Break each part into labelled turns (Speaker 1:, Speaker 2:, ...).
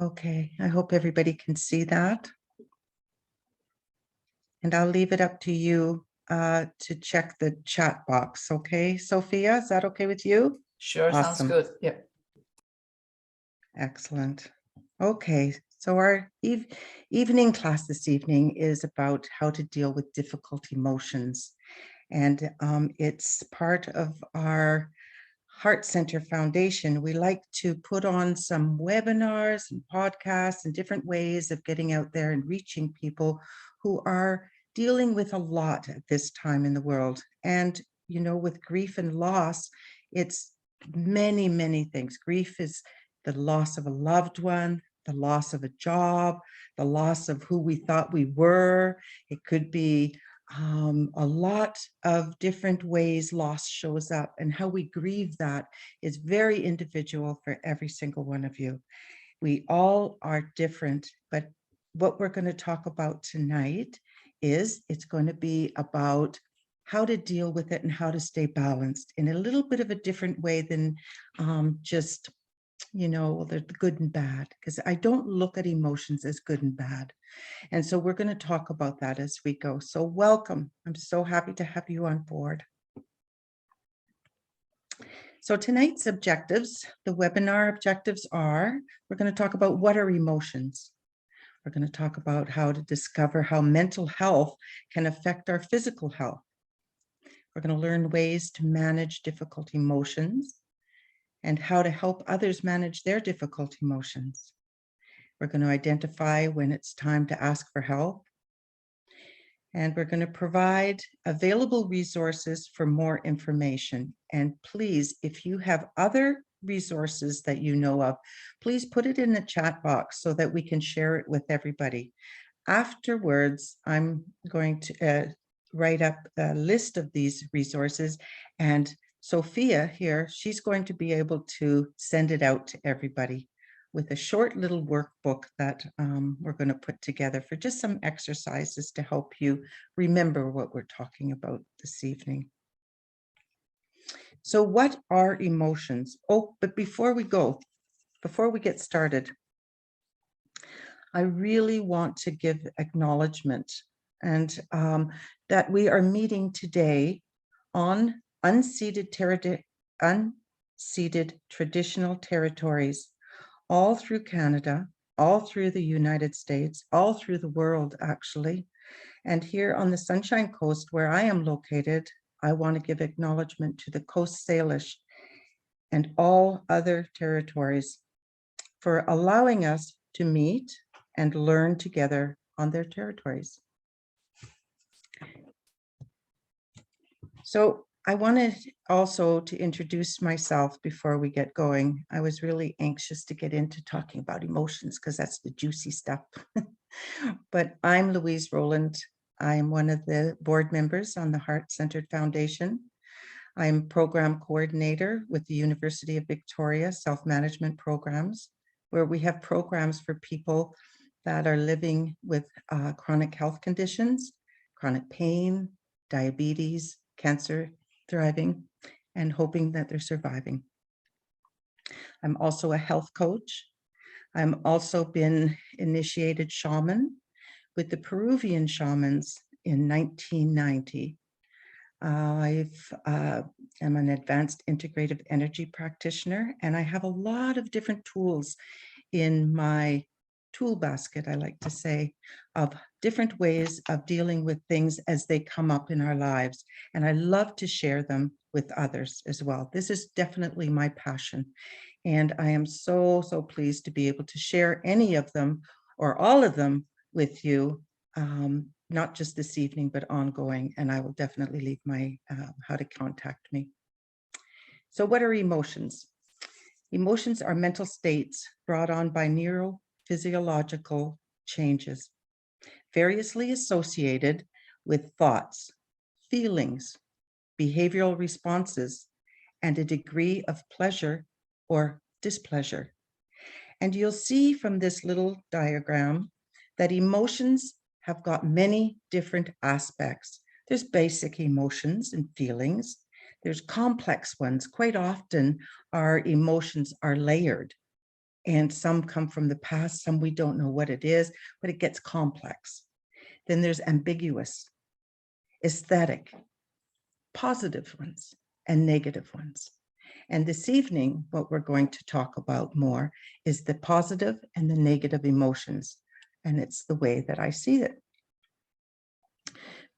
Speaker 1: Okay, I hope everybody can see that. And I'll leave it up to you to check the chat box. Okay, Sophia, is that okay with you?
Speaker 2: Sure, sounds
Speaker 1: Awesome.
Speaker 2: good. Yep.
Speaker 1: Excellent. Okay, so our evening class this evening is about how to deal with difficult emotions. And it's part of our Heart Center Foundation. We like to put on some webinars and podcasts and different ways of getting out there and reaching people who are dealing with a lot at this time in the world. And, you know, with grief and loss, it's many, many things. Grief is the loss of a loved one, the loss of a job, the loss of who we thought we were. It could be a lot of different ways loss shows up, and how we grieve that is very individual for every single one of you. We all are different, but what we're going to talk about tonight is it's going to be about how to deal with it and how to stay balanced in a little bit of a different way than just, you know, the good and bad, because I don't look at emotions as good and bad. And so we're going to talk about that as we go. So welcome. I'm so happy to have you on board. So tonight's objectives, the webinar objectives are, we're going to talk about what are emotions. We're going to talk about how to discover how mental health can affect our physical health. We're going to learn ways to manage difficult emotions and how to help others manage their difficult emotions. We're going to identify when it's time to ask for help. And we're going to provide available resources for more information. And please, if you have other resources that you know of, please put it in the chat box so that we can share it with everybody. Afterwards, I'm going to write up a list of these resources, and Sophia here, she's going to be able to send it out to everybody with a short little workbook that we're going to put together for just some exercises to help you remember what we're talking about this evening. So what are emotions? Oh, but before we get started, I really want to give acknowledgement and that we are meeting today on unceded traditional territories all through Canada, all through the United States, all through the world, actually. And here on the Sunshine Coast, where I am located, I want to give acknowledgement to the Coast Salish and all other territories for allowing us to meet and learn together on their territories. So I wanted also to introduce myself before we get going. I was really anxious to get into talking about emotions because that's the juicy stuff. But I'm Louise Rowland. I'm one of the board members on the Heart Centered Foundation. I'm program coordinator with the University of Victoria Self-Management Programs, where we have programs for people that are living with chronic health conditions, chronic pain, diabetes, cancer, thriving, and hoping that they're surviving. I'm also a health coach. I'm also been initiated shaman with the Peruvian shamans in 1990. I am an advanced integrative energy practitioner, and I have a lot of different tools in my tool basket, I like to say, of different ways of dealing with things as they come up in our lives. And I love to share them with others as well. This is definitely my passion. And I am so, so pleased to be able to share any of them or all of them with you, not just this evening, but ongoing. And I will definitely leave my how to contact me. So what are emotions? Emotions are mental states brought on by neurophysiological changes, variously associated with thoughts, feelings, behavioral responses, and a degree of pleasure or displeasure. And you'll see from this little diagram that emotions have got many different aspects. There's basic emotions and feelings. There's complex ones. Quite often, our emotions are layered. and some come from the past, some we don't know what it is, but it gets complex. Then there's ambiguous, aesthetic, positive ones, and negative ones. And this evening, what we're going to talk about more is the positive and the negative emotions. And it's the way that I see it.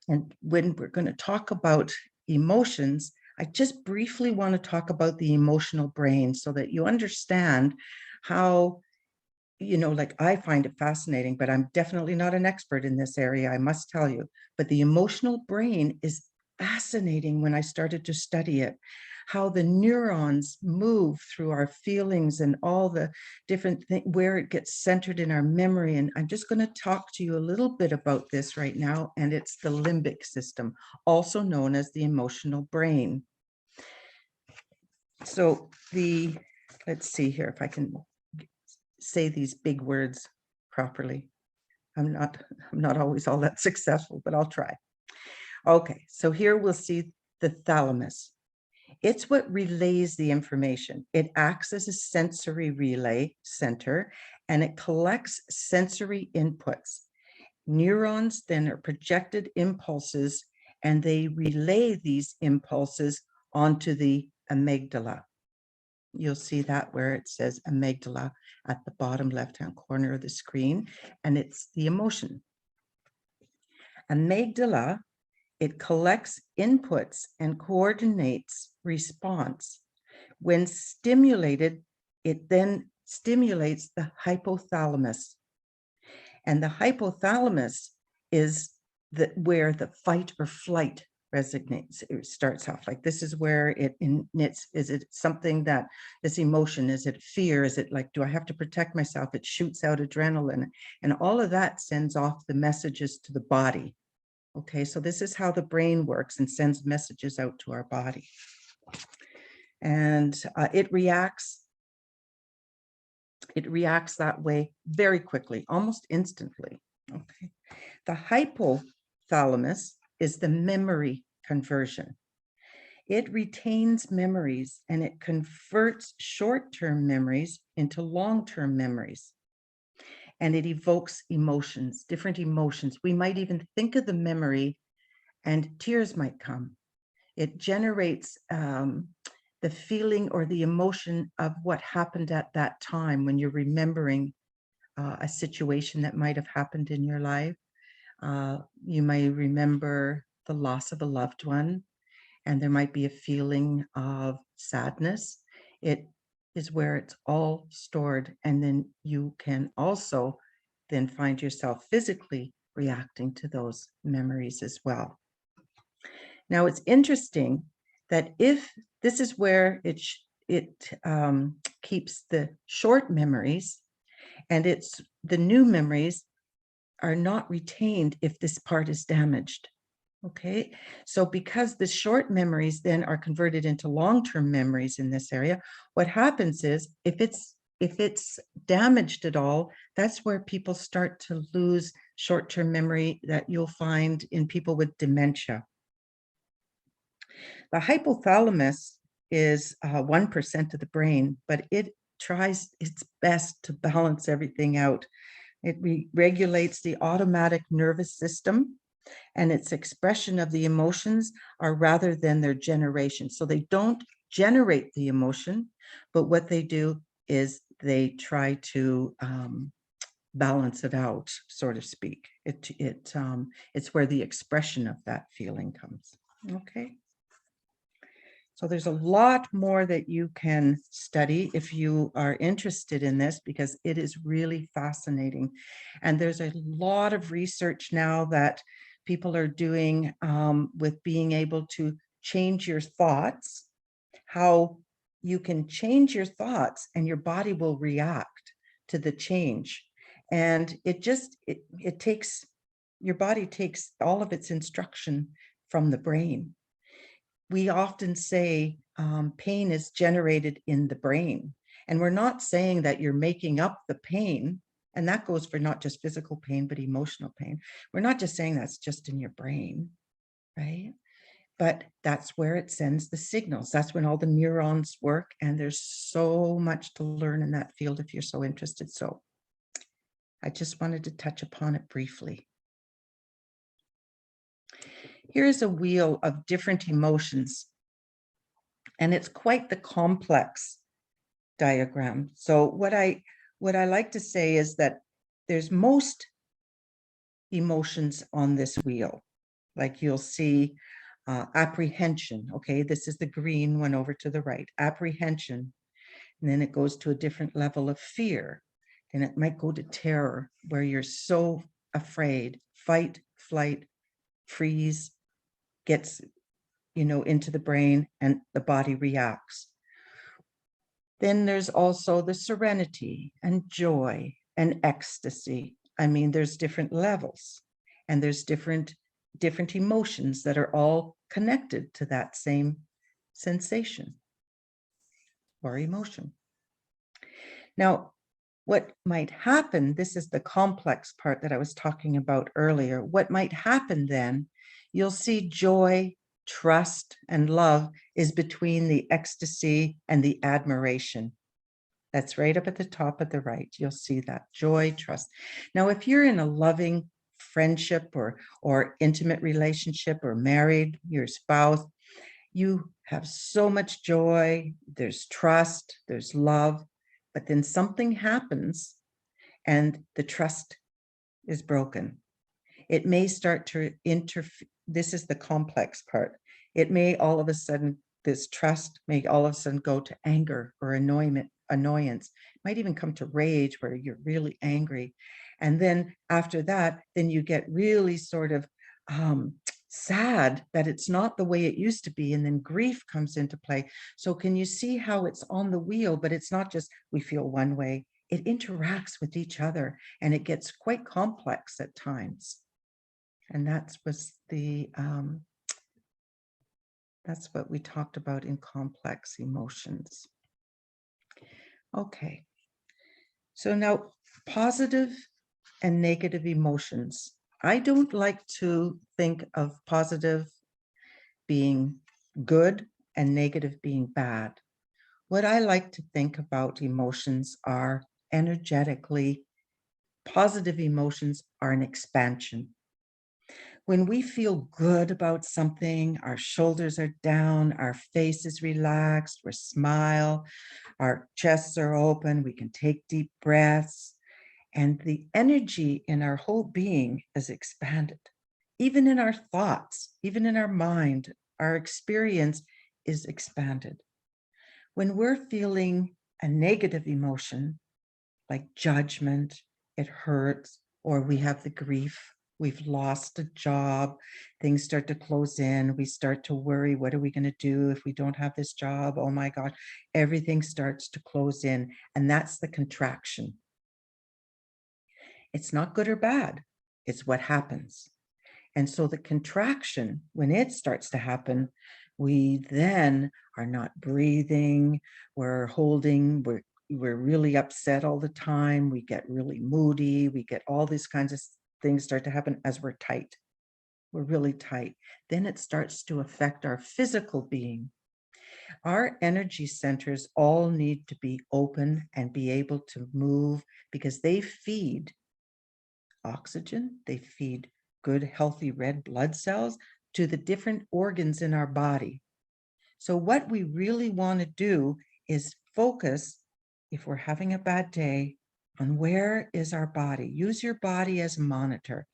Speaker 1: And when we're going to talk about emotions, I just briefly want to talk about the emotional brain so that you understand how, like I find it fascinating, but I'm definitely not an expert in this area, I must tell you. But the emotional brain is fascinating when I started to study it, how the neurons move through our feelings and all the different things, where it gets centered in our memory. And I'm just going to talk to you a little bit about this right now. And it's the limbic system, also known as the emotional brain. So let's see here if I can say these big words properly. I'm not always all that successful, but I'll try. Okay, so here we'll see the thalamus. It's what relays the information. It acts as a sensory relay center, and it collects sensory inputs. Neurons then are projected impulses, and they relay these impulses onto the amygdala. You'll see that where it says amygdala at the bottom left-hand corner of the screen, and it's the emotion. Amygdala, it collects inputs and coordinates response. When stimulated, it then stimulates the hypothalamus. And the hypothalamus is where the fight or flight resonates. It starts off like this is where is it something that this emotion, is it fear, is it like, do I have to protect myself? It shoots out adrenaline, and all of that sends off the messages to the body. Okay, so this is how the brain works and sends messages out to our body. And it reacts that way very quickly, almost instantly. Okay, the hypothalamus is the memory conversion. It retains memories and it converts short-term memories into long-term memories. And it evokes emotions, different emotions. We might even think of the memory and tears might come. It generates the feeling or the emotion of what happened at that time when you're remembering a situation that might have happened in your life. You may remember the loss of a loved one, and there might be a feeling of sadness. It is where it's all stored, and then you can also then find yourself physically reacting to those memories as well. Now, it's interesting that if this is where it keeps the short memories, and it's the new memories are not retained if this part is damaged. Okay, so because the short memories then are converted into long-term memories in this area, what happens is if it's damaged at all, that's where people start to lose short-term memory that you'll find in people with dementia. The hypothalamus is 1% of the brain, but it tries its best to balance everything out. It regulates the automatic nervous system, and its expression of the emotions are rather than their generation. So they don't generate the emotion, but what they do is they try to balance it out, so to speak. It's where the expression of that feeling comes. Okay. So there's a lot more that you can study if you are interested in this, because it is really fascinating. And there's a lot of research now that people are doing with being able to change your thoughts, how you can change your thoughts and your body will react to the change. And it takes, your body takes all of its instruction from the brain. We often say pain is generated in the brain, and we're not saying that you're making up the pain, and that goes for not just physical pain, but emotional pain. We're not just saying that's just in your brain, right? but that's where it sends the signals. That's when all the neurons work, and there's so much to learn in that field if you're so interested. So I just wanted to touch upon it briefly. Here's a wheel of different emotions, and it's quite the complex diagram. So what I like to say is that there's most emotions on this wheel. Like you'll see apprehension. Okay, this is the green one over to the right, apprehension. And then it goes to a different level of fear. And it might go to terror, where you're so afraid, fight, flight, freeze, gets, into the brain and the body reacts. Then there's also the serenity and joy and ecstasy. I mean, there's different levels, and there's different emotions that are all connected to that same sensation or emotion. Now, what might happen, this is the complex part that I was talking about earlier. What might happen then, you'll see joy, trust, and love is between the ecstasy and the admiration. That's right up at the top of the right. You'll see that joy, trust. Now, if you're in a loving friendship or intimate relationship or married, your spouse, you have so much joy, there's trust, there's love, but then something happens and the trust is broken. It may start to interfere. This is the complex part. It may all of a sudden, this trust may all of a sudden go to anger or annoyance. It might even come to rage where you're really angry. And then after that, then you get really sort of sad that it's not the way it used to be. And then grief comes into play. So can you see how it's on the wheel, but it's not just we feel one way, it interacts with each other and it gets quite complex at times. And that's what we talked about in complex emotions. Okay. So now positive and negative emotions. I don't like to think of positive being good and negative being bad. What I like to think about emotions are energetically, positive emotions are an expansion. When we feel good about something, our shoulders are down, our face is relaxed, we smile, our chests are open, we can take deep breaths, and the energy in our whole being is expanded. Even in our thoughts, even in our mind, our experience is expanded. When we're feeling a negative emotion, like judgment, it hurts, or we have the grief, we've lost a job, things start to close in, we start to worry, what are we going to do if we don't have this job? Oh my God, everything starts to close in, and that's the contraction. It's not good or bad, it's what happens. And so the contraction, when it starts to happen, we then are not breathing, we're really upset all the time, we get really moody, we get all these kinds of things start to happen as we're tight. We're really tight. Then it starts to affect our physical being. Our energy centers all need to be open and be able to move because they feed oxygen, they feed good, healthy red blood cells to the different organs in our body. So what we really want to do is focus, if we're having a bad day, on where is our body. Use your body as a monitor.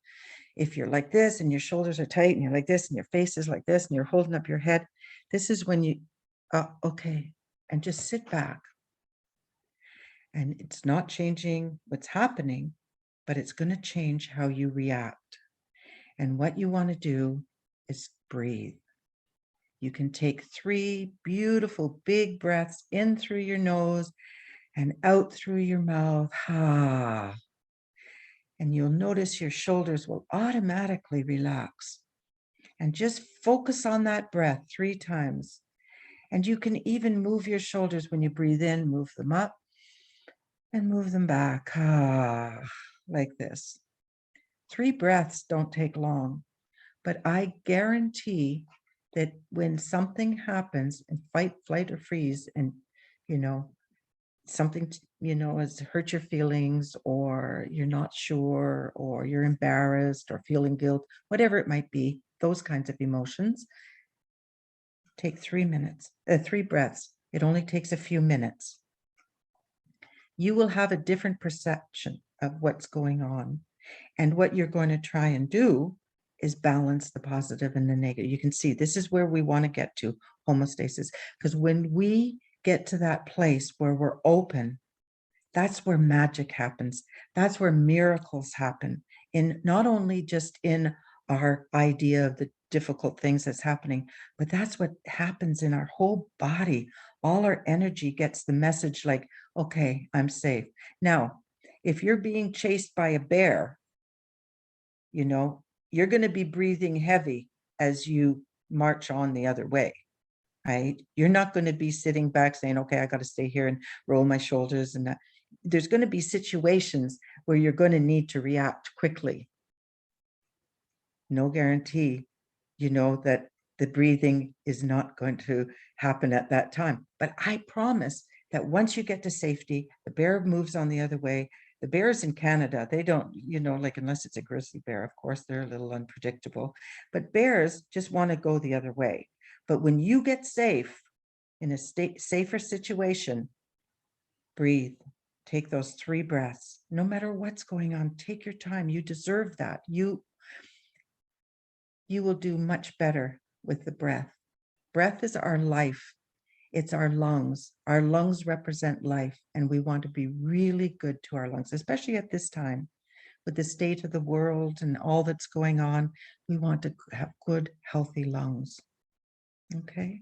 Speaker 1: If you're like this and your shoulders are tight and you're like this and your face is like this and you're holding up your head, this is when you, okay, and just sit back. And it's not changing what's happening, but it's going to change how you react. And what you want to do is breathe. You can take 3 beautiful big breaths in through your nose and out through your mouth. Ah. And you'll notice your shoulders will automatically relax. And just focus on that breath 3 times. And you can even move your shoulders when you breathe in, move them up and move them back. Ah, like this. 3 breaths don't take long, but I guarantee that when something happens in fight, flight, or freeze, and, you know, something, has hurt your feelings, or you're not sure, or you're embarrassed, or feeling guilt, whatever it might be, those kinds of emotions, take 3 minutes, 3 breaths. It only takes a few minutes. You will have a different perception of what's going on. And what you're going to try and do is balance the positive and the negative. You can see this is where we want to get to, homeostasis, because when we get to that place where we're open, that's where magic happens. That's where miracles happen, in not only just in our idea of the difficult things that's happening, but that's what happens in our whole body. All our energy gets the message like, okay, I'm safe. Now, if you're being chased by a bear, you're going to be breathing heavy as you march on the other way, right? You're not going to be sitting back saying, okay, I got to stay here and roll my shoulders. And that. There's going to be situations where you're going to need to react quickly. No guarantee, that the breathing is not going to happen at that time. But I promise that once you get to safety, the bear moves on the other way. The bears in Canada, they don't, like, unless it's a grizzly bear, of course, they're a little unpredictable. But bears just want to go the other way. But when you get safe in a safer situation, breathe. Take those 3 breaths. No matter what's going on, take your time. You deserve that. You will do much better with the breath. Breath is our life. It's our lungs. Our lungs represent life, and we want to be really good to our lungs, especially at this time with the state of the world and all that's going on. We want to have good, healthy lungs. Okay.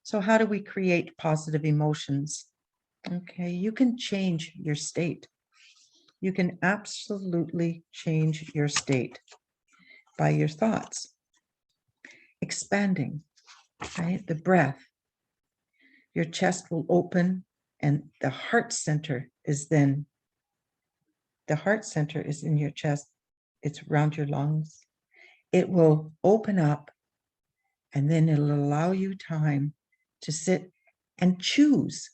Speaker 1: So how do we create positive emotions? Okay, you can change your state. You can absolutely change your state by your thoughts. Expanding, right? The breath. Your chest will open, and the heart center is in your chest. It's around your lungs. It will open up, and then it'll allow you time to sit and choose.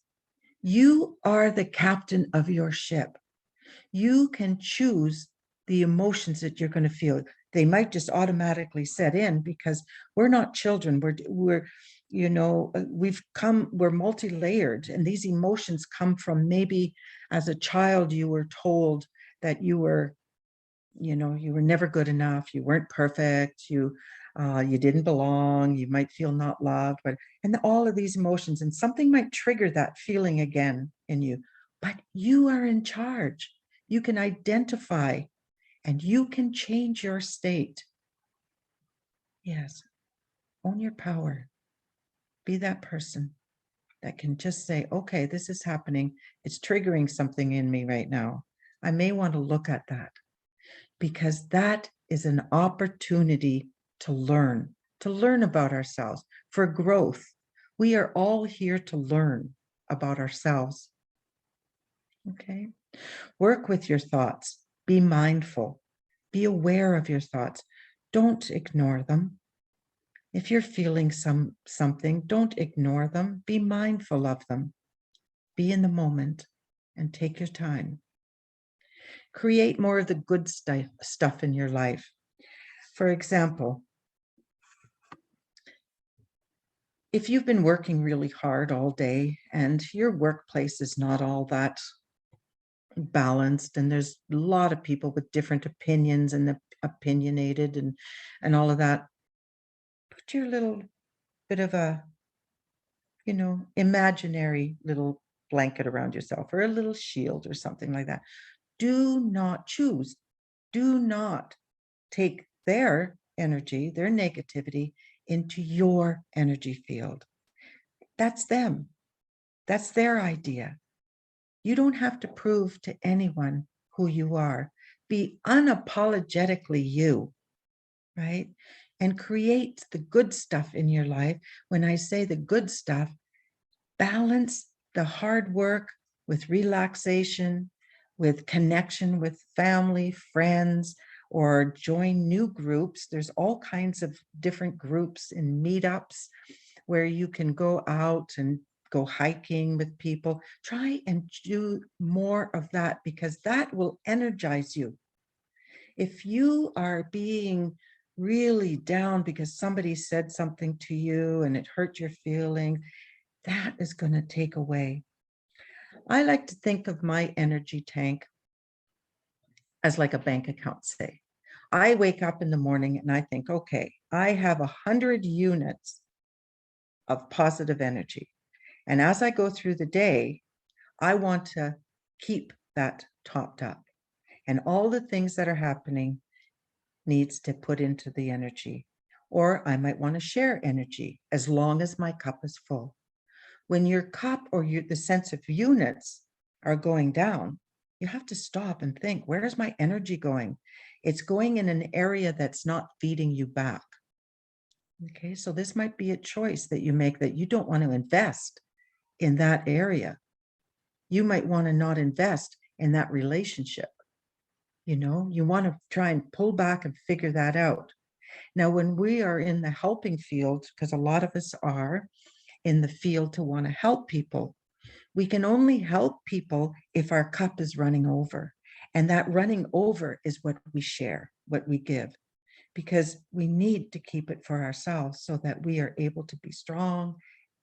Speaker 1: You are the captain of your ship. You can choose the emotions that you're going to feel. They might just automatically set in because we're not children. We're we're multi-layered, and these emotions come from, maybe as a child you were told that you were never good enough, you weren't perfect, you didn't belong, you might feel not loved, and all of these emotions, and something might trigger that feeling again in you. But you are in charge. You can identify, and you can change your state. Yes, own your power. Be that person that can just say, okay, this is happening. It's triggering something in me right now. I may want to look at that, because that is an opportunity to learn about ourselves, for growth. We are all here to learn about ourselves. Okay. Work with your thoughts. Be mindful. Be aware of your thoughts. Don't ignore them. If you're feeling something, don't ignore them. Be mindful of them. Be in the moment and take your time. Create more of the good stuff in your life. For example, if you've been working really hard all day and your workplace is not all that balanced, and there's a lot of people with different opinions and opinionated and all of that, put your little bit of a imaginary little blanket around yourself, or a little shield or something like that. Do not take their energy, their negativity, into your energy field. That's them. That's their idea. You don't have to prove to anyone who you are. Be unapologetically you, right? And create the good stuff in your life. When I say the good stuff, balance the hard work with relaxation, with connection with family, friends, or join new groups. There's all kinds of different groups and meetups where you can go out and go hiking with people. Try and do more of that, because that will energize you. If you are being really down because somebody said something to you and it hurt your feeling, that is going to take away. I like to think of my energy tank as like a bank account, say. I wake up in the morning and I think, okay, I have 100 units of positive energy. And as I go through the day, I want to keep that topped up. And all the things that are happening needs to put into the energy. Or I might want to share energy as long as my cup is full. When your cup or the sense of units are going down, you have to stop and think, where is my energy going? It's going in an area that's not feeding you back. Okay, so this might be a choice that you make, that you don't want to invest in that area. You might want to not invest in that relationship. You know, you want to try and pull back and figure that out. Now, when we are in the helping field, because a lot of us are in the field to want to help people, we can only help people if our cup is running over. And that running over is what we share, what we give, because we need to keep it for ourselves so that we are able to be strong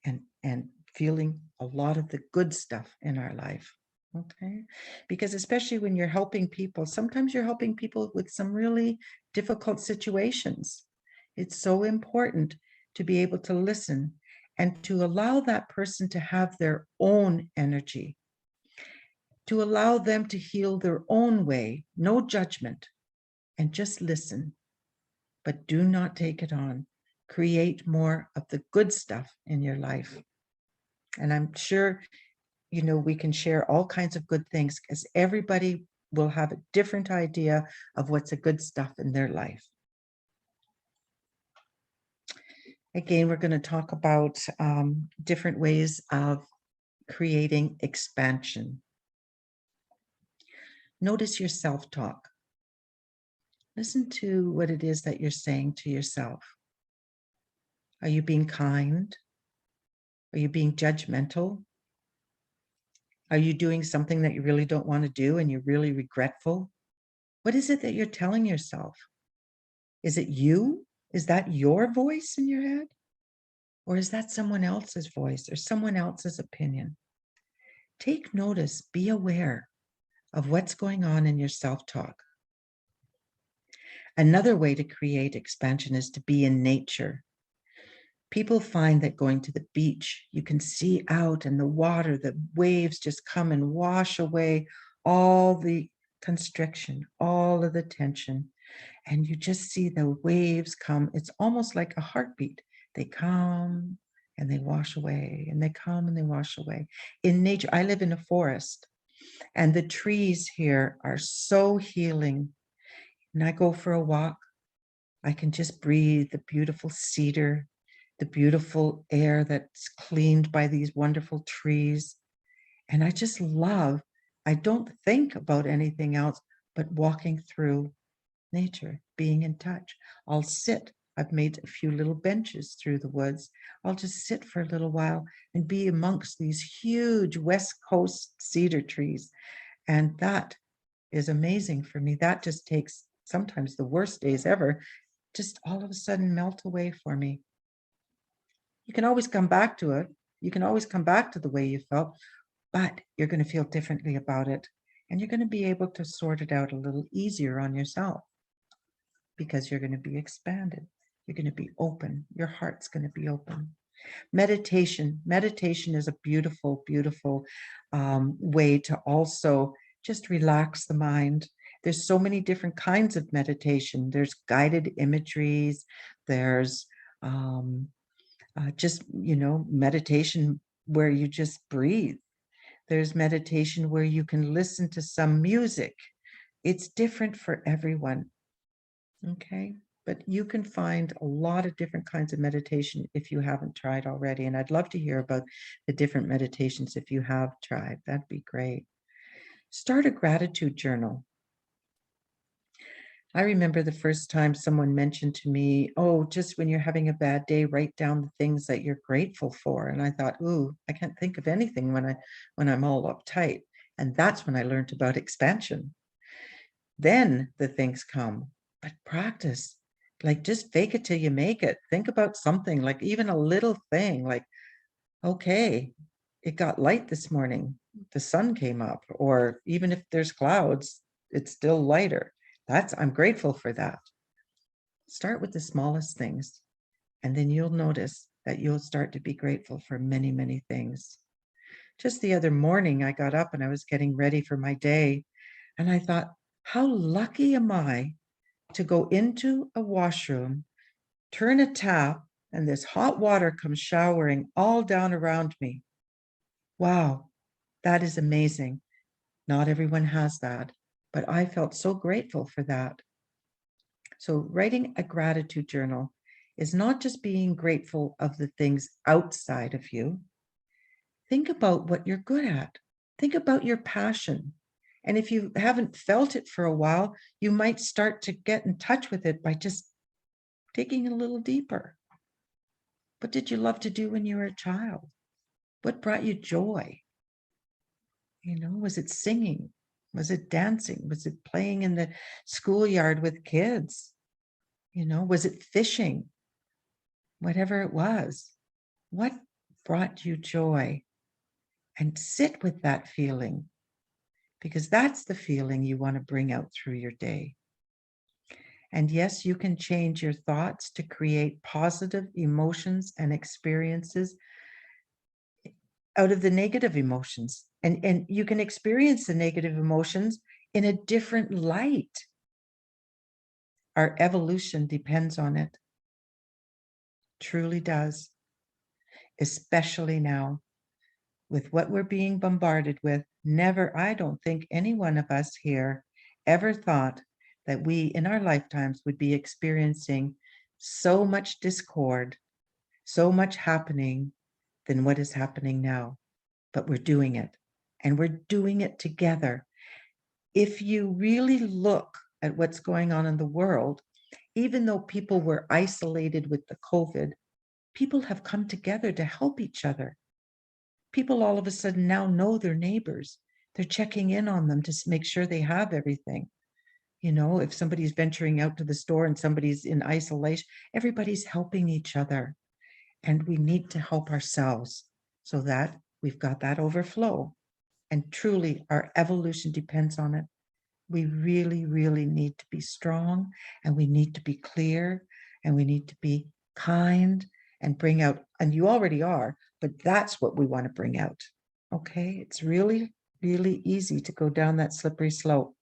Speaker 1: and feeling a lot of the good stuff in our life. Okay, because especially when you're helping people, sometimes you're helping people with some really difficult situations. It's so important to be able to listen and to allow that person to have their own energy, to allow them to heal their own way, no judgment, and just listen, but do not take it on. Create more of the good stuff in your life. And I'm sure, you know, we can share all kinds of good things, because everybody will have a different idea of what's a good stuff in their life. Again, we're going to talk about different ways of creating expansion. Notice your self-talk. Listen to what it is that you're saying to yourself. Are you being kind? Are you being judgmental? Are you doing something that you really don't want to do and you're really regretful? What is it that you're telling yourself? Is it you? Is that your voice in your head? Or is that someone else's voice or someone else's opinion? Take notice, be aware of what's going on in your self-talk. Another way to create expansion is to be in nature. People find that going to the beach, you can see out in the water, the waves just come and wash away all the constriction, all of the tension. And you just see the waves come. It's almost like a heartbeat. They come and they wash away, and they come and they wash away. In nature, I live in a forest, and the trees here are so healing. And I go for a walk, I can just breathe the beautiful cedar, the beautiful air that's cleaned by these wonderful trees. And I just love, I don't think about anything else but walking through nature, being in touch. I'll sit. I've made a few little benches through the woods. I'll just sit for a little while and be amongst these huge West Coast cedar trees. And that is amazing for me. That just takes sometimes the worst days ever, just all of a sudden melt away for me. You can always come back to it. You can always come back to the way you felt, but you're going to feel differently about it. And you're going to be able to sort it out a little easier on yourself, because you're going to be expanded. You're going to be open. Your heart's going to be open. Meditation. Meditation is a beautiful, beautiful way to also just relax the mind. There's so many different kinds of meditation. There's guided imageries. There's just, you know, meditation where you just breathe. There's meditation where you can listen to some music. It's different for everyone. Okay, but you can find a lot of different kinds of meditation if you haven't tried already. And I'd love to hear about the different meditations if you have tried. That'd be great. Start a gratitude journal. I remember the first time someone mentioned to me, oh, just when you're having a bad day, write down the things that you're grateful for. And I thought, ooh, I can't think of anything when I'm all uptight. And that's when I learned about expansion. Then the things come, but practice, like just fake it till you make it. Think about something, like even a little thing, like, okay, it got light this morning, the sun came up, or even if there's clouds, it's still lighter. I'm grateful for that. Start with the smallest things, and then you'll notice that you'll start to be grateful for many, many things. Just the other morning, I got up and I was getting ready for my day, and I thought, how lucky am I to go into a washroom, turn a tap, and this hot water comes showering all down around me. Wow, that is amazing. Not everyone has that, but I felt so grateful for that. So writing a gratitude journal is not just being grateful of the things outside of you. Think about what you're good at. Think about your passion. And if you haven't felt it for a while, you might start to get in touch with it by just digging a little deeper. What did you love to do when you were a child? What brought you joy? Was it singing? Was it dancing? Was it playing in the schoolyard with kids? Was it fishing? Whatever it was, what brought you joy? And sit with that feeling, because that's the feeling you want to bring out through your day. And yes, you can change your thoughts to create positive emotions and experiences out of the negative emotions. And you can experience the negative emotions in a different light. Our evolution depends on it. Truly does. Especially now with what we're being bombarded with. Never, I don't think any one of us here ever thought that we in our lifetimes would be experiencing so much discord, so much happening than what is happening now. But we're doing it, and we're doing it together. If you really look at what's going on in the world, even though people were isolated with the COVID, people have come together to help each other. People all of a sudden now know their neighbors. They're checking in on them to make sure they have everything. If somebody's venturing out to the store and somebody's in isolation, everybody's helping each other. And we need to help ourselves so that we've got that overflow. And truly, our evolution depends on it. We really, really need to be strong, and we need to be clear, and we need to be kind and bring out, and you already are, but that's what we want to bring out. Okay, it's really, really easy to go down that slippery slope.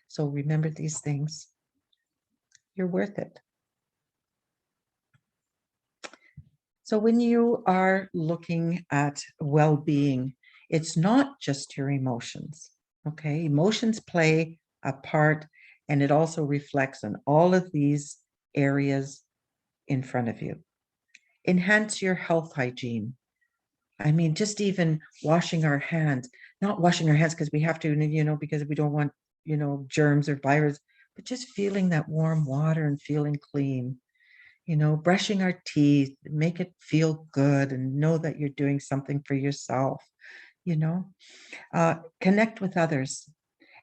Speaker 1: So remember these things. You're worth it. So when you are looking at well-being, it's not just your emotions. Okay, emotions play a part, and it also reflects on all of these areas in front of you. Enhance your health hygiene. I mean, just even washing our hands, not washing our hands because we have to, because we don't want, germs or virus, but just feeling that warm water and feeling clean. Brushing our teeth, make it feel good and know that you're doing something for yourself, connect with others.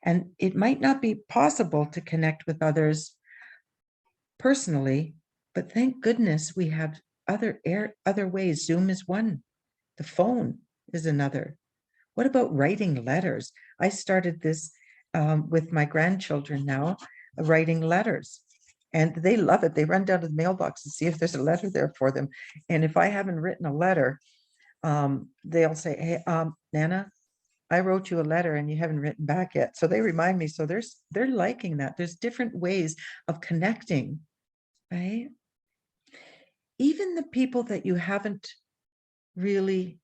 Speaker 1: And it might not be possible to connect with others personally, but thank goodness we have other ways. Zoom is one. The phone is another. What about writing letters? I started this with my grandchildren now, writing letters. And they love it. They run down to the mailbox and see if there's a letter there for them. And if I haven't written a letter, they'll say, hey, Nana, I wrote you a letter and you haven't written back yet. So they remind me. So they're liking that. There's different ways of connecting, right? Even the people that you haven't really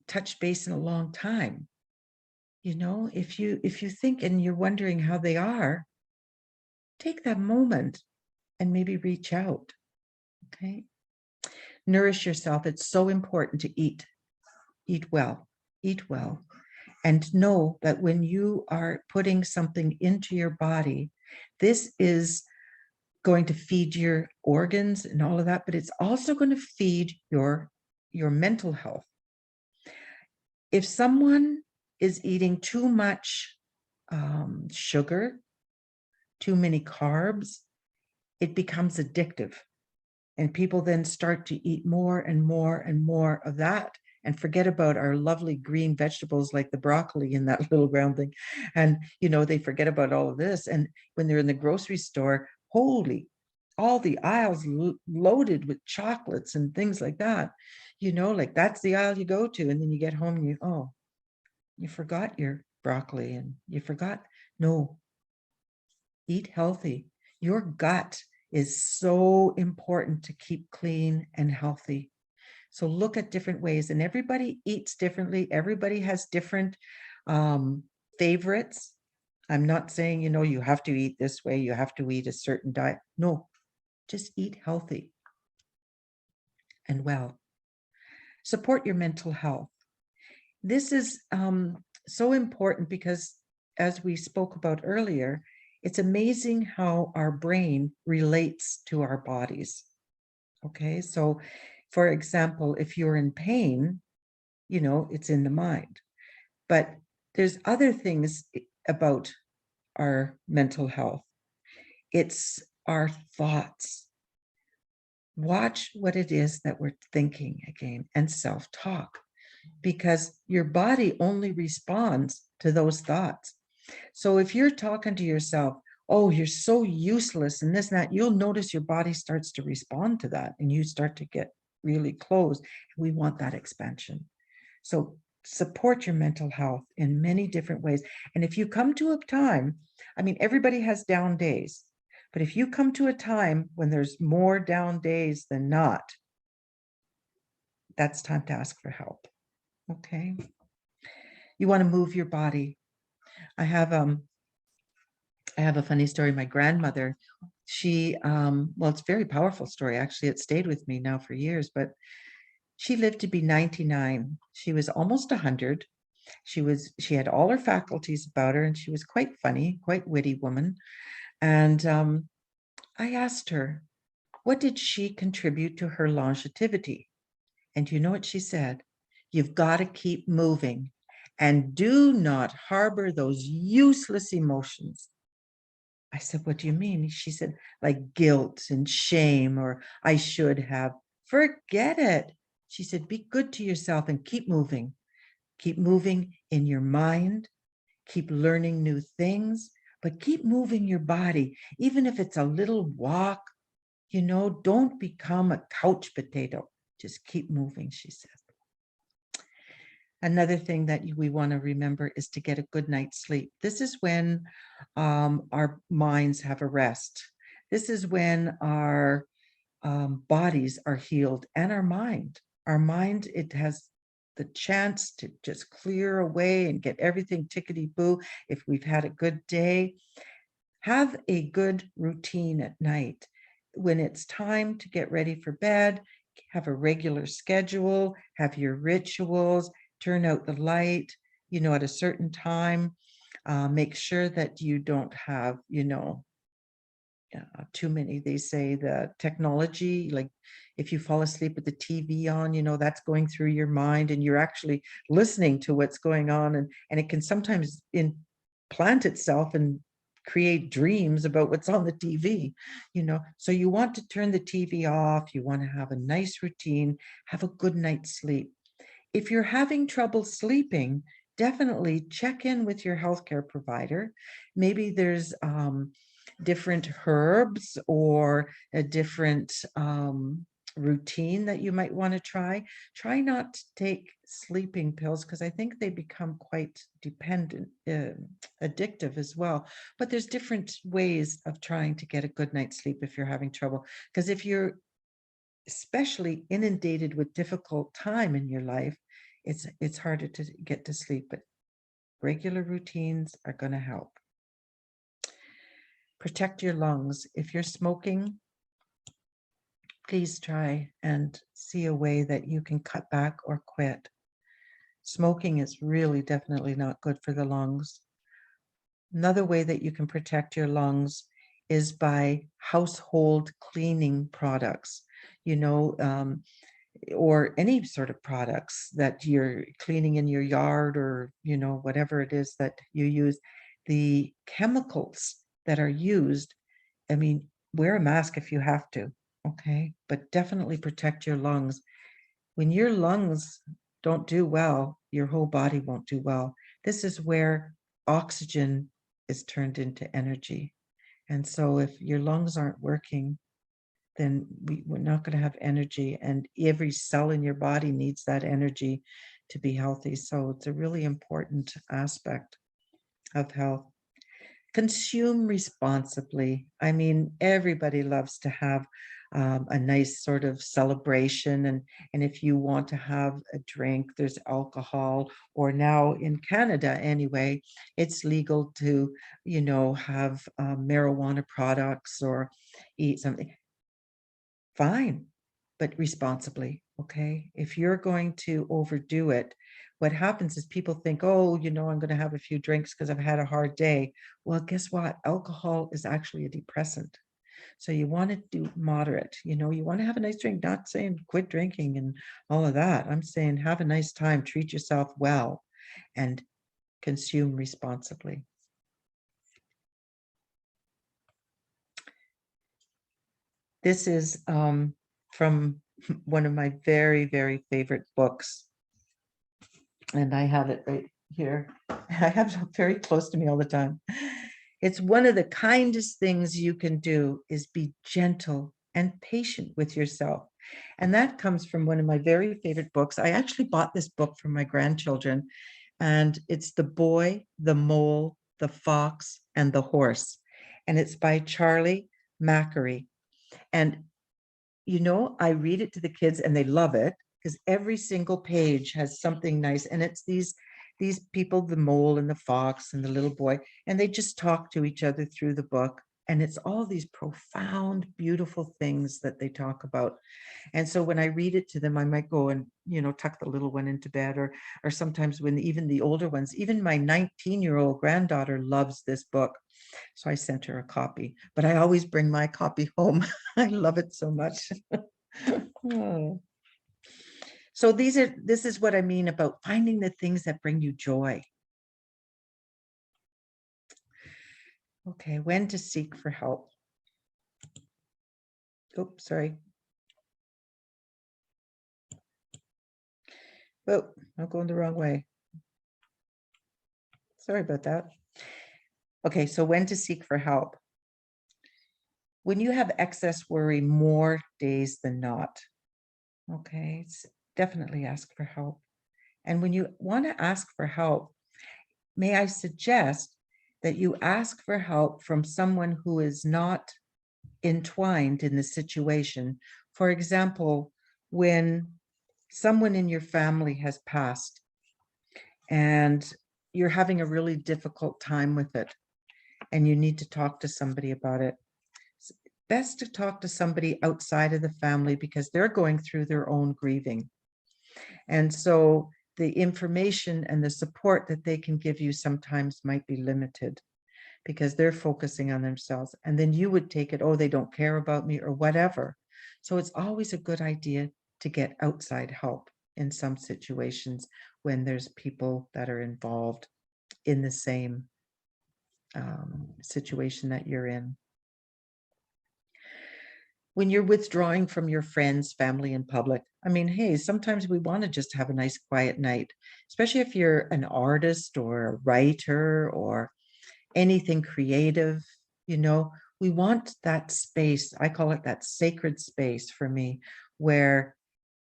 Speaker 1: touched base in a long time, if you think and you're wondering how they are, take that moment and maybe reach out. Okay. Nourish yourself. It's so important to eat well, And know that when you are putting something into your body, this is going to feed your organs and all of that, but it's also going to feed your mental health. If someone is eating too much sugar, too many carbs, it becomes addictive. And people then start to eat more and more and more of that and forget about our lovely green vegetables like the broccoli and that little round thing. And, they forget about all of this. And when they're in the grocery store, holy, all the aisles loaded with chocolates and things like that, like that's the aisle you go to. And then you get home and you forgot your broccoli and you forgot. No, eat healthy. Your gut is so important to keep clean and healthy. So look at different ways, and everybody eats differently. Everybody has different favorites. I'm not saying, you have to eat this way, you have to eat a certain diet. No, just eat healthy and well. Support your mental health. This is so important because, as we spoke about earlier, it's amazing how our brain relates to our bodies. Okay, so for example, if you're in pain, it's in the mind. But there's other things about our mental health. It's our thoughts. Watch what it is that we're thinking again, and self-talk, because your body only responds to those thoughts. So if you're talking to yourself, oh, you're so useless and this and that, you'll notice your body starts to respond to that and you start to get really closed. We want that expansion. So support your mental health in many different ways. And if you come to a time, everybody has down days, but if you come to a time when there's more down days than not, that's time to ask for help. Okay. You want to move your body. I have a funny story. My grandmother, she, well, it's a very powerful story. Actually, it stayed with me now for years, but she lived to be 99. She was almost 100. She had all her faculties about her, and she was quite funny, quite witty woman. And I asked her, what did she contribute to her longevity? And you know what she said? You've got to keep moving and do not harbor those useless emotions. I said, what do you mean? She said, like guilt and shame, or I should have. Forget it. She said, be good to yourself and keep moving. Keep moving in your mind. Keep learning new things, but keep moving your body. Even if it's a little walk, don't become a couch potato. Just keep moving, she said. Another thing that we want to remember is to get a good night's sleep. This is when our minds have a rest. This is when our bodies are healed, and our mind. Our mind, it has the chance to just clear away and get everything tickety-boo if we've had a good day. Have a good routine at night. When it's time to get ready for bed, have a regular schedule, have your rituals, turn out the light, at a certain time. Make sure that you don't have, too many. They say the technology, like if you fall asleep with the TV on, that's going through your mind and you're actually listening to what's going on. And it can sometimes implant itself and create dreams about what's on the TV, So you want to turn the TV off. You want to have a nice routine, have a good night's sleep. If you're having trouble sleeping, definitely check in with your healthcare provider. Maybe there's different herbs or a different routine that you might want to try. Try not to take sleeping pills because I think they become quite dependent, addictive as well. But there's different ways of trying to get a good night's sleep if you're having trouble. Because if you're especially inundated with difficult time in your life, it's harder to get to sleep, but regular routines are going to help. Protect your lungs. If you're smoking, please try and see a way that you can cut back or quit. Smoking is really definitely not good for the lungs. Another way that you can protect your lungs is by household cleaning products, or any sort of products that you're cleaning in your yard, or, whatever it is that you use. The chemicals that are used, I mean, wear a mask if you have to, okay? But definitely protect your lungs. When your lungs don't do well, your whole body won't do well. This is where oxygen is turned into energy. And so if your lungs aren't working, then we're not going to have energy. And every cell in your body needs that energy to be healthy. So it's a really important aspect of health. Consume responsibly. I mean, everybody loves to have a nice sort of celebration, and if you want to have a drink, there's alcohol, or now in Canada anyway, it's legal to, have marijuana products or eat something. Fine, but responsibly, okay? If you're going to overdo it, what happens is people think, oh, I'm going to have a few drinks because I've had a hard day. Well, guess what? Alcohol is actually a depressant. So you want to do moderate, you want to have a nice drink, not saying quit drinking and all of that. I'm saying have a nice time, treat yourself well, and consume responsibly. This is from one of my very, very favorite books. And I have it right here. I have it very close to me all the time. It's one of the kindest things you can do is be gentle and patient with yourself. And that comes from one of my very favorite books. I actually bought this book for my grandchildren, and it's The Boy, the Mole, the Fox, and the Horse. And it's by Charlie Macary. And I read it to the kids and they love it because every single page has something nice. And it's these people, the mole and the fox and the little boy, and they just talk to each other through the book. And it's all these profound, beautiful things that they talk about. And so when I read it to them, I might go and, tuck the little one into bed, or sometimes when even the older ones, even my 19-year-old granddaughter loves this book. So I sent her a copy, but I always bring my copy home. I love it so much. Oh. So this is what I mean about finding the things that bring you joy. Okay, when to seek for help. Oops, sorry. Oh, I'm going the wrong way. Sorry about that. Okay, so when to seek for help. When you have excess worry more days than not, okay, definitely ask for help. And when you want to ask for help, may I suggest that you ask for help from someone who is not entwined in the situation. For example, when someone in your family has passed and you're having a really difficult time with it and you need to talk to somebody about it, it's best to talk to somebody outside of the family because they're going through their own grieving. And so the information and the support that they can give you sometimes might be limited because they're focusing on themselves. And then you would take it, oh, they don't care about me or whatever. So it's always a good idea to get outside help in some situations when there's people that are involved in the same situation that you're in. When you're withdrawing from your friends, family, and public, I mean, hey, sometimes we want to just have a nice quiet night, especially if you're an artist or a writer or anything creative, we want that space. I call it that sacred space for me, where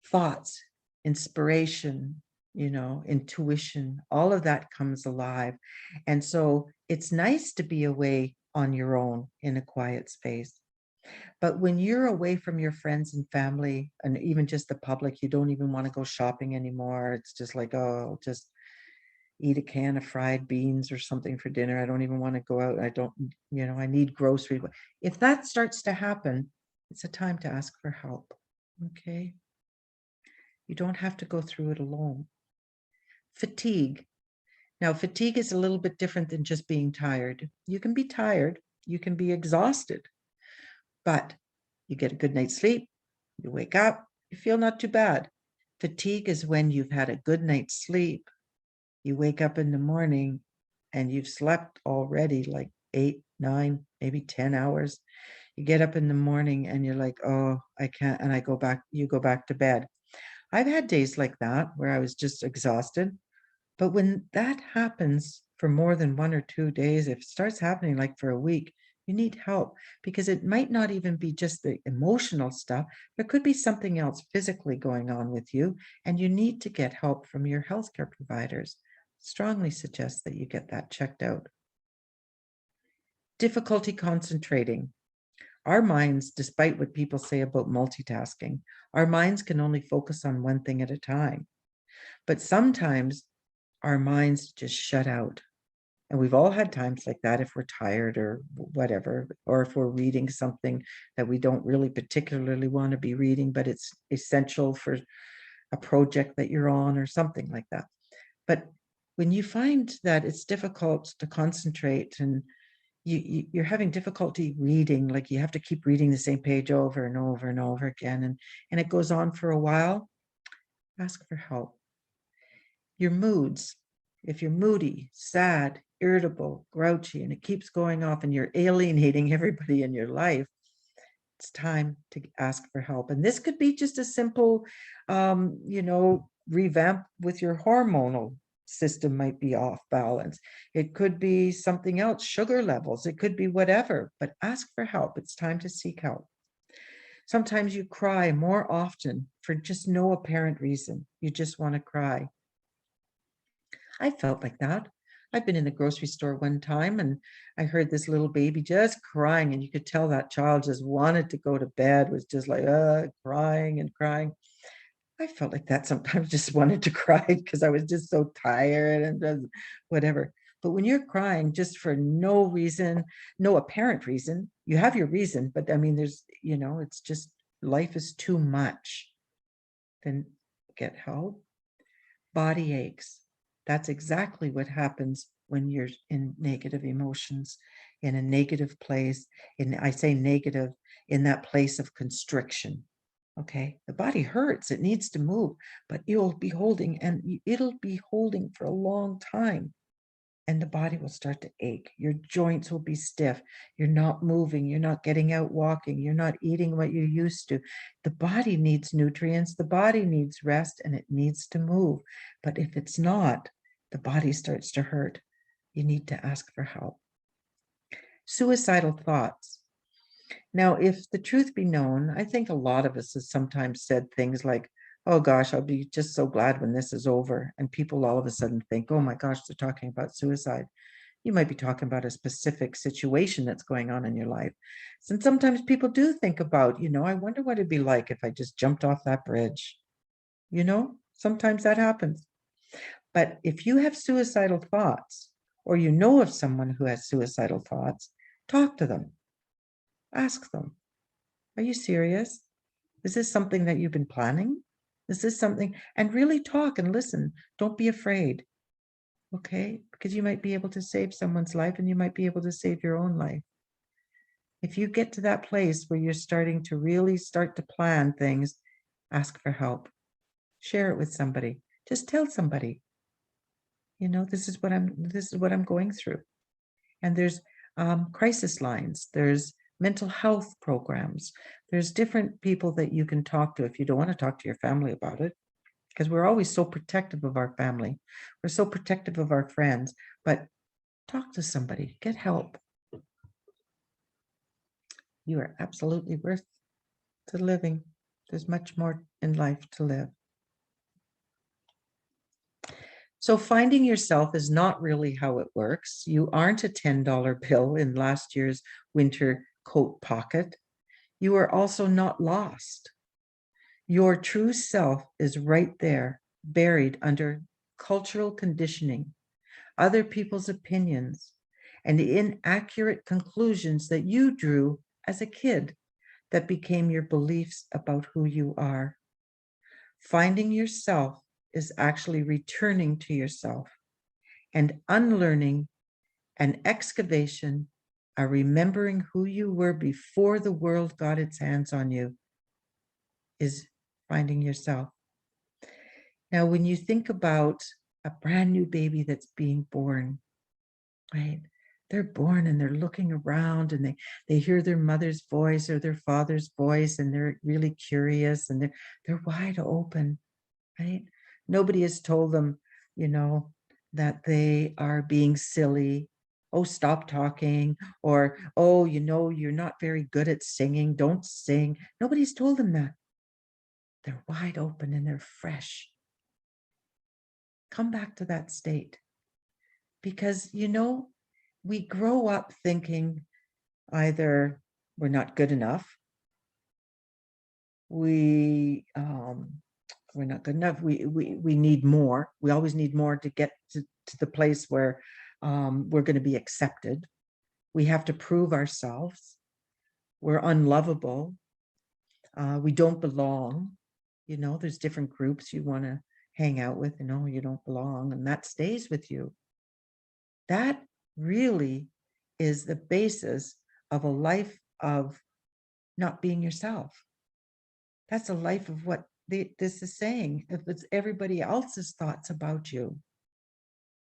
Speaker 1: thoughts, inspiration, intuition, all of that comes alive. And so it's nice to be away on your own in a quiet space. But when you're away from your friends and family, and even just the public, you don't even want to go shopping anymore. It's just like, oh, just eat a can of fried beans or something for dinner. I don't even want to go out. I don't, I need groceries. If that starts to happen, it's a time to ask for help. Okay. You don't have to go through it alone. Fatigue. Now, fatigue is a little bit different than just being tired. You can be tired, you can be exhausted, but you get a good night's sleep, you wake up, you feel not too bad. Fatigue is when you've had a good night's sleep, you wake up in the morning and you've slept already like 8, 9, maybe 10 hours. You get up in the morning and you're like, oh, I can't. And you go back to bed. I've had days like that where I was just exhausted. But when that happens for more than 1 or 2 days, if it starts happening like for a week, you need help because it might not even be just the emotional stuff. There could be something else physically going on with you, and you need to get help from your healthcare providers. Strongly suggest that you get that checked out. Difficulty concentrating. Our minds, despite what people say about multitasking, our minds can only focus on one thing at a time. But sometimes our minds just shut out. And we've all had times like that if we're tired or whatever, or if we're reading something that we don't really particularly want to be reading, but it's essential for a project that you're on or something like that. But when you find that it's difficult to concentrate and you're having difficulty reading, like you have to keep reading the same page over and over and over again, and it goes on for a while, ask for help. Your moods, if you're moody, sad, irritable, grouchy, and it keeps going off and you're alienating everybody in your life, it's time to ask for help. And this could be just a simple, revamp with your hormonal system might be off balance. It could be something else, sugar levels, it could be whatever, but ask for help. It's time to seek help. Sometimes you cry more often for just no apparent reason. You just want to cry. I felt like that. I've been in the grocery store one time and I heard this little baby just crying, and you could tell that child just wanted to go to bed, was just like, crying and crying. I felt like that sometimes, just wanted to cry because I was just so tired and just whatever. But when you're crying just for no reason, no apparent reason, you have your reason, but I mean, it's just life is too much, then get help. Body aches. That's exactly what happens when you're in negative emotions, in a negative place. I say negative, in that place of constriction. Okay, the body hurts, it needs to move, but it'll be holding for a long time. And the body will start to ache. Your joints will be stiff. You're not moving. You're not getting out walking. You're not eating what you used to. The body needs nutrients. The body needs rest, and it needs to move. But if it's not, the body starts to hurt. You need to ask for help. Suicidal thoughts. Now, if the truth be known, I think a lot of us have sometimes said things like, oh gosh, I'll be just so glad when this is over. And people all of a sudden think, oh my gosh, they're talking about suicide. You might be talking about a specific situation that's going on in your life. And sometimes people do think about, I wonder what it'd be like if I just jumped off that bridge. Sometimes that happens. But if you have suicidal thoughts, or you know of someone who has suicidal thoughts, talk to them. Ask them, are you serious? Is this something that you've been planning? Is this something? And really talk and listen. Don't be afraid. Okay? Because you might be able to save someone's life, and you might be able to save your own life. If you get to that place where you're starting to really start to plan things, ask for help. Share it with somebody. Just tell somebody, this is what I'm going through. And there's crisis lines. There's mental health programs. There's different people that you can talk to if you don't want to talk to your family about it, because we're always so protective of our family. We're so protective of our friends, but talk to somebody, get help. You are absolutely worth to living. There's much more in life to live. So finding yourself is not really how it works. You aren't a $10 bill in last year's winter coat pocket. You are also not lost. Your true self is right there, buried under cultural conditioning, other people's opinions, and the inaccurate conclusions that you drew as a kid that became your beliefs about who you are. Finding yourself is actually returning to yourself, and unlearning and excavation are remembering who you were before the world got its hands on you, is finding yourself. Now, when you think about a brand new baby that's being born, right? They're born and they're looking around and they hear their mother's voice or their father's voice, and they're really curious and they're wide open, right? Nobody has told them, you know, that they are being silly. Oh, stop talking. Or, oh, you know, you're not very good at singing. Don't sing. Nobody's told them that. They're wide open and they're fresh. Come back to that state. Because, you know, we grow up thinking either we're not good enough, we're not good enough, we need more. We always need more to get to the place where we're going to be accepted. We have to prove ourselves. We're unlovable. We don't belong. You know, there's different groups you want to hang out with, and oh, you don't belong, and that stays with you. That really is the basis of a life of not being yourself. That's a life of what this is saying. If it's everybody else's thoughts about you,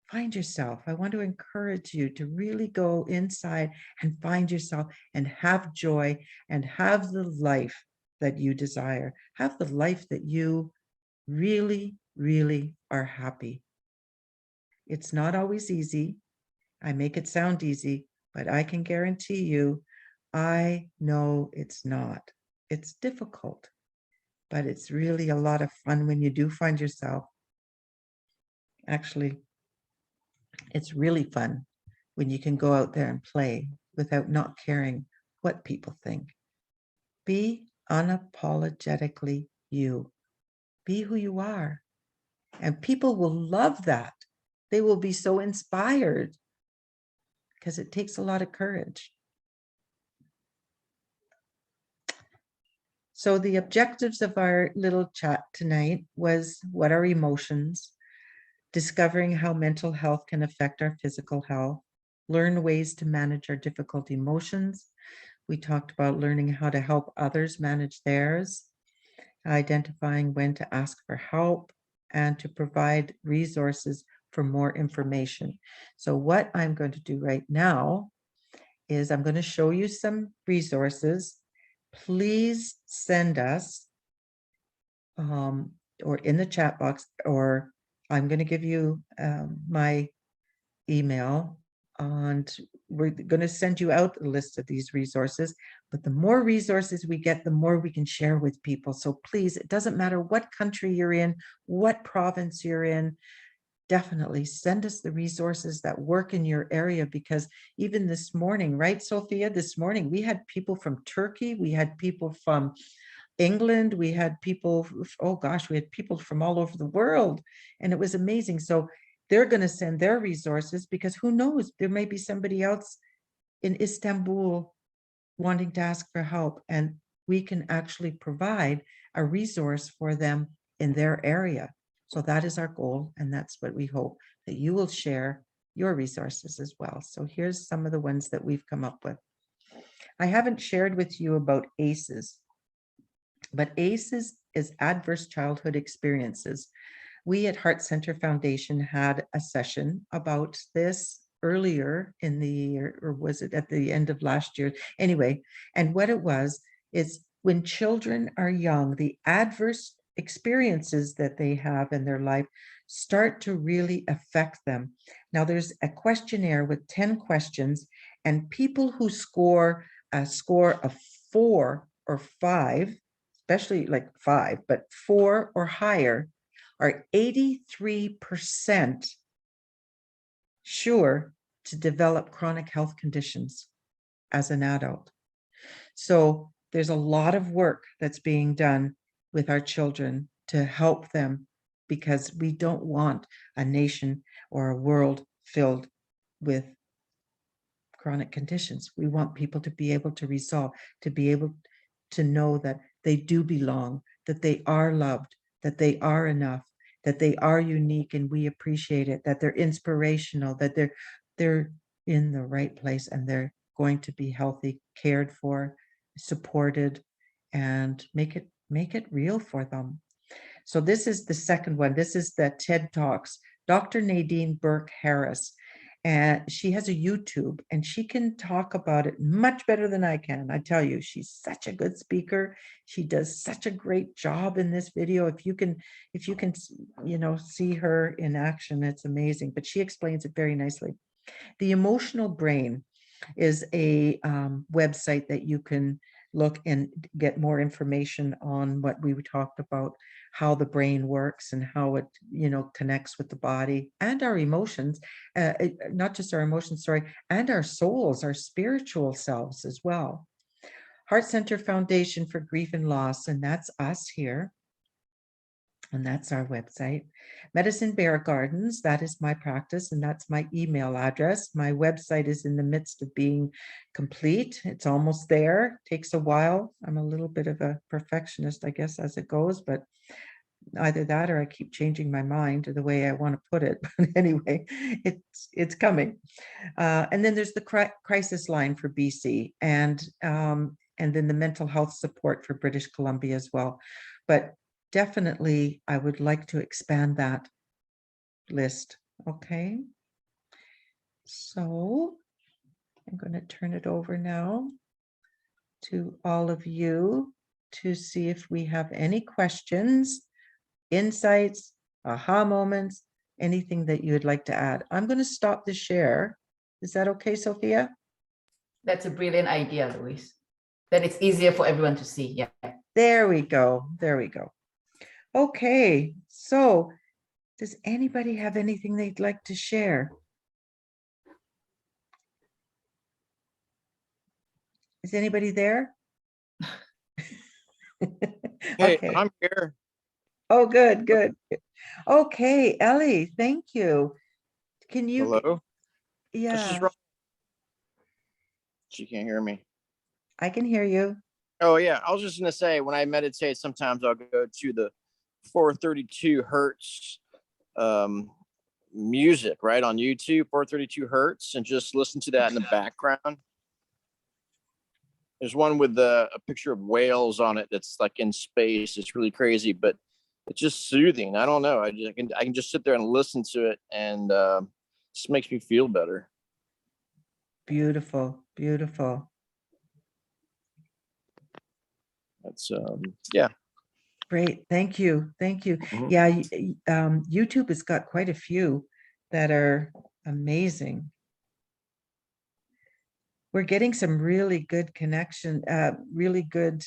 Speaker 1: find yourself. I want to encourage you to really go inside and find yourself and have joy and have the life that you desire. Have the life that you really, really are happy. It's not always easy. I make it sound easy, but I can guarantee you, I know it's not. It's difficult, but it's really a lot of fun when you do find yourself. Actually, it's really fun when you can go out there and play without not caring what people think. Be unapologetically you. Be who you are. And people will love that. They will be so inspired because it takes a lot of courage. So the objectives of our little chat tonight was, what are emotions? Discovering how mental health can affect our physical health, learn ways to manage our difficult emotions. We talked about learning how to help others manage theirs, identifying when to ask for help, and to provide resources for more information. So what I'm going to do right now is I'm going to show you some resources. Please send us or in the chat box, or I'm going to give you my email, and we're going to send you out a list of these resources. But the more resources we get, the more we can share with people. So please, it doesn't matter what country you're in, what province you're in, definitely send us the resources that work in your area. Because even this morning, right, Sophia, this morning, we had people from Turkey, we had people from England, we had people, oh gosh, we had people from all over the world, and it was amazing. So they're going to send their resources, because who knows, there may be somebody else in Istanbul wanting to ask for help, and we can actually provide a resource for them in their area. So that is our goal, and that's what we hope, that you will share your resources as well. So here's some of the ones that we've come up with. I haven't shared with you about ACEs, but ACEs is Adverse Childhood Experiences. We at Heart Center Foundation had a session about this earlier in the year, or was it at the end of last year? Anyway, and what it was is, when children are young, the adverse experiences that they have in their life start to really affect them. Now, there's a questionnaire with 10 questions, and people who score a score of 4 or 5, especially like 5, but 4 or higher, are 83% sure to develop chronic health conditions as an adult. So there's a lot of work that's being done with our children to help them, because we don't want a nation or a world filled with chronic conditions. We want people to be able to resolve, to be able to know that they do belong, that they are loved, that they are enough, that they are unique and we appreciate it, that they're inspirational, that they're in the right place and they're going to be healthy, cared for, supported, and make it real for them. So this is the second one. This is the TED Talks, Dr. Nadine Burke Harris. And she has a YouTube and she can talk about it much better than I can. I tell you, she's such a good speaker. She does such a great job in this video. If you can, see her in action, it's amazing. But she explains it very nicely. The Emotional Brain is a website that you can look and get more information on what we talked about, how the brain works and how it, connects with the body and our emotions, not just our emotions, sorry, and our souls, our spiritual selves as well. Heart Center Foundation for Grief and Loss, and that's us here. And that's our website. Medicine Bear Gardens, that is my practice, and that's my email address. My website is in the midst of being complete. It's almost there. Takes a while. I'm a little bit of a perfectionist, I guess, as it goes, but either that or I keep changing my mind to the way I want to put it. But anyway, it's coming. And then there's the crisis line for BC, and then the mental health support for British Columbia as well. But definitely, I would like to expand that list. Okay. So I'm going to turn it over now to all of you to see if we have any questions, insights, aha moments, anything that you would like to add. I'm going to stop the share. Is that okay, Sophia?
Speaker 2: That's a brilliant idea, Louise. Then it's easier for everyone to see. Yeah.
Speaker 1: There we go. There we go. Okay, so does anybody have anything they'd like to share? Is anybody there?
Speaker 3: Hey,
Speaker 1: Okay.
Speaker 3: I'm here.
Speaker 1: Oh, good, good. Okay, Ellie, thank you. Can you?
Speaker 3: Hello? This is
Speaker 1: Yeah,
Speaker 3: Ron. She can't hear me.
Speaker 1: I can hear you.
Speaker 3: Oh, yeah. I was just going to say, when I meditate, sometimes I'll go to the 432 hertz music, right, on YouTube, 432 hertz, and just listen to that in the background. There's one with a picture of whales on it that's like in space. It's really crazy, but it's just soothing. I don't know. I can just sit there and listen to it, and just makes me feel better.
Speaker 1: Beautiful, beautiful.
Speaker 3: That's yeah.
Speaker 1: Great, thank you, thank you.
Speaker 3: Mhm.
Speaker 1: Yeah, YouTube has got quite a few that are amazing. We're getting some really good connection, really good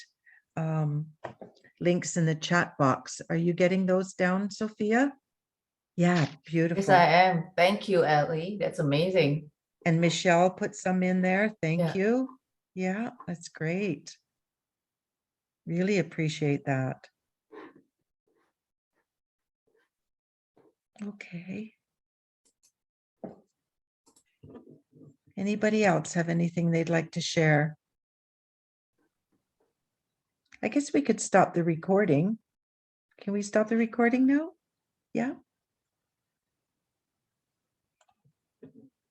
Speaker 1: links in the chat box. Are you getting those down, Sophia? Yeah,
Speaker 2: Yes,
Speaker 1: beautiful.
Speaker 2: I am. Thank you, Ellie. That's amazing.
Speaker 1: And Michelle put some in there. Thank
Speaker 2: Yeah.
Speaker 1: you. Yeah, that's great. Really appreciate that. Okay. Anybody else have anything they'd like to share? I guess we could stop the recording. Can we stop the recording now? Yeah.